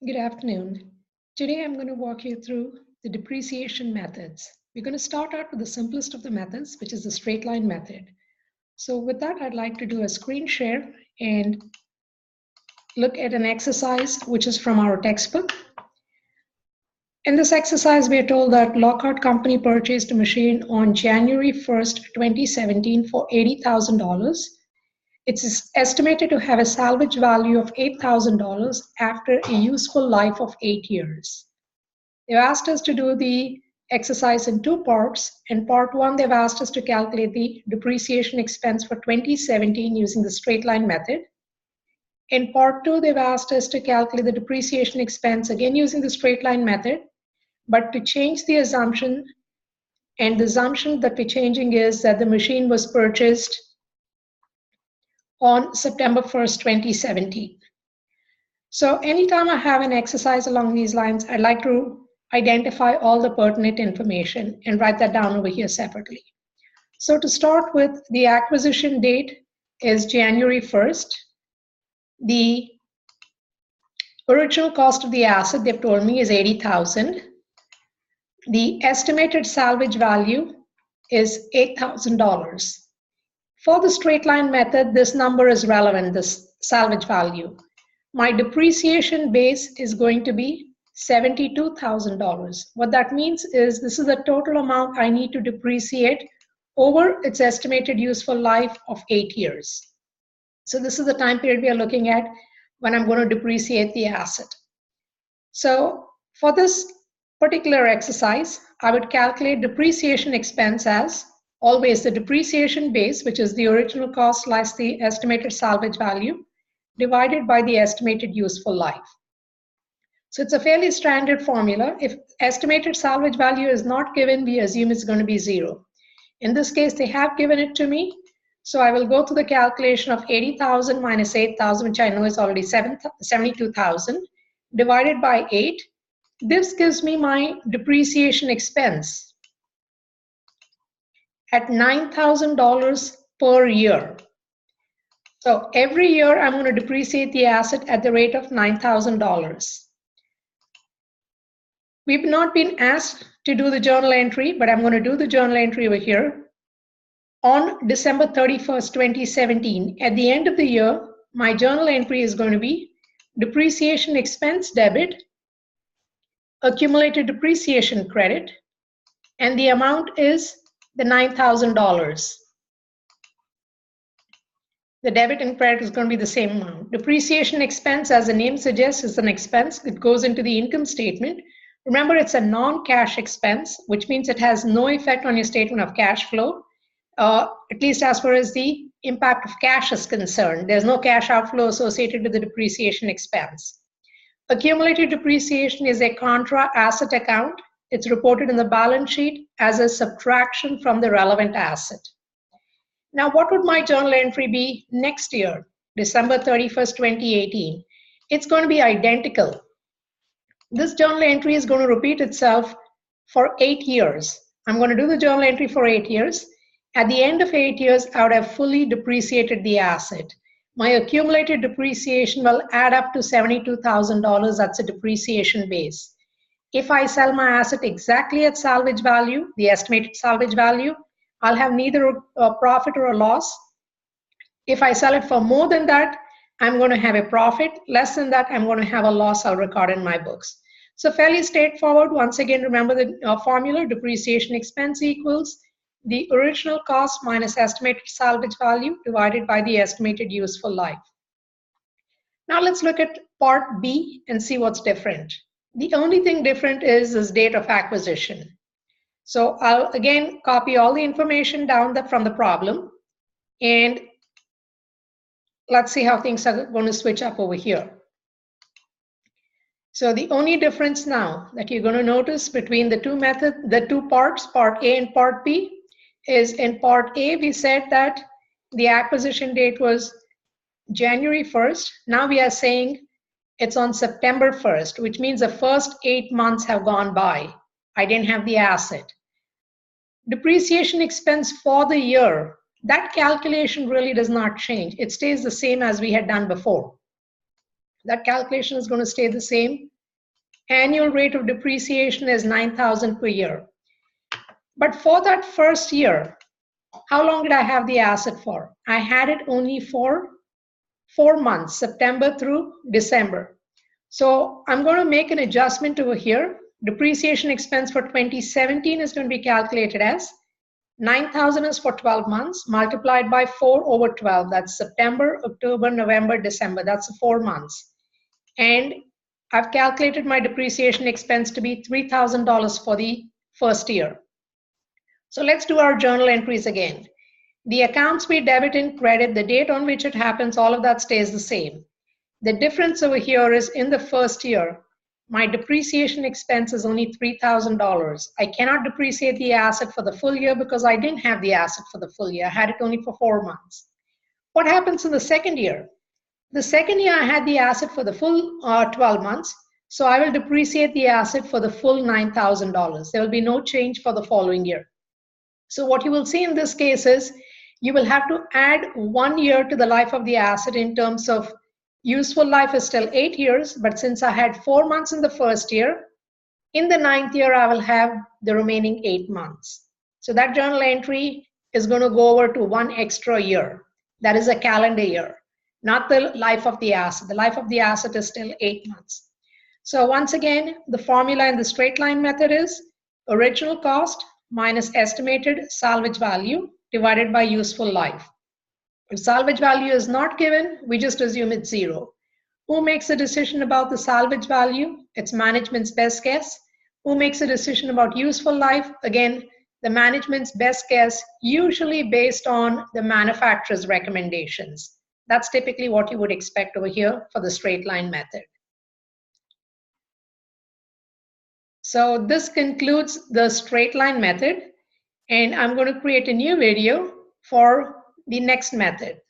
Good afternoon. Today I'm going to walk you through the depreciation methods. We're going to start out with the simplest of the methods, which is the straight line method. So with that, I'd like to do a screen share and look at an exercise which is from our textbook. In this exercise, we are told that Lockhart Company purchased a machine on January 1st, 2017 for $80,000. It's estimated to have a salvage value of $8,000 after a useful life of 8 years. They've asked us to do the exercise in two parts. In part one, they've asked us to calculate the depreciation expense for 2017 using the straight line method. In part two, they've asked us to calculate the depreciation expense again using the straight line method, but to change the assumption. And the assumption that we're changing is that the machine was purchased on September 1st, 2017. So anytime I have an exercise along these lines, I'd like to identify all the pertinent information and write that down over here separately. So to start with, the acquisition date is January 1st. The original cost of the asset, they've told me, is $80,000. The estimated salvage value is $8,000. For the straight line method, this number is relevant, this salvage value. My depreciation base is going to be $72,000. What that means is this is the total amount I need to depreciate over its estimated useful life of 8 years. So this is the time period we are looking at when I'm going to depreciate the asset. So for this particular exercise, I would calculate depreciation expense as always the depreciation base, which is the original cost less the estimated salvage value, divided by the estimated useful life. So it's a fairly standard formula. If estimated salvage value is not given, we assume it's going to be 0. In this case, they have given it to me. So I will go through the calculation of 80,000 minus 8,000, which I know is already 72,000, divided by 8. This gives me my depreciation expense at $9,000 per year. So every year I'm going to depreciate the asset at the rate of $9,000. We've not been asked to do the journal entry, but I'm going to do the journal entry over here. On December 31st, 2017, at the end of the year, my journal entry is going to be depreciation expense debit, accumulated depreciation credit, and the amount is the $9,000. The debit and credit is going to be the same amount. Depreciation expense, as the name suggests, is an expense. It goes into the income statement. Remember, it's a non-cash expense, which means it has no effect on your statement of cash flow, at least as far as the impact of cash is concerned. There's no cash outflow associated with the depreciation expense. Accumulated depreciation is a contra asset account. It's reported in the balance sheet as a subtraction from the relevant asset. Now, what would my journal entry be next year, December 31st, 2018? It's going to be identical. This journal entry is going to repeat itself for 8 years. I'm going to do the journal entry for 8 years. At the end of 8 years, I would have fully depreciated the asset. My accumulated depreciation will add up to $72,000. That's a depreciation base. If I sell my asset exactly at salvage value, the estimated salvage value, I'll have neither a profit or a loss. If I sell it for more than that, I'm going to have a profit. Less than that, I'm going to have a loss I'll record in my books. So fairly straightforward. Once again, remember the formula: depreciation expense equals the original cost minus estimated salvage value divided by the estimated useful life. Now let's look at part B and see what's different. The only thing different is this date of acquisition. So I'll again copy all the information down from the problem, and let's see how things are going to switch up over here. So the only difference now that you're going to notice between the two parts, part A and part B, is in part A, we said that the acquisition date was January 1st. Now we are saying it's on September 1st, which means the first 8 months have gone by. I didn't have the asset. Depreciation expense for the year, that calculation really does not change. It stays the same as we had done before. That calculation is going to stay the same. Annual rate of depreciation is 9,000 per year. But for that first year, how long did I have the asset for? I had it only for 4 months, September through December. So I'm going to make an adjustment over here. Depreciation expense for 2017 is going to be calculated as 9,000 is for 12 months multiplied by 4 over 12. That's September, October, November, December. That's 4 months. And I've calculated my depreciation expense to be $3,000 for the first year. So let's do our journal entries again. The accounts we debit and credit, the date on which it happens, all of that stays the same. The difference over here is in the first year, my depreciation expense is only $3,000. I cannot depreciate the asset for the full year because I didn't have the asset for the full year. I had it only for 4 months. What happens in the second year? The second year, I had the asset for the full 12 months. So I will depreciate the asset for the full $9,000. There will be no change for the following year. So what you will see in this case is you will have to add 1 year to the life of the asset in terms of useful life is still 8 years, but since I had 4 months in the first year, in the 9th year, I will have the remaining 8 months. So that journal entry is going to go over to 1 extra year. That is a calendar year, not the life of the asset. The life of the asset is still 8 months. So once again, the formula in the straight line method is original cost minus estimated salvage value divided by useful life. If salvage value is not given, we just assume it's 0. Who makes a decision about the salvage value? It's management's best guess. Who makes a decision about useful life? Again, the management's best guess, usually based on the manufacturer's recommendations. That's typically what you would expect over here for the straight line method. So this concludes the straight line method, and I'm going to create a new video for the next method.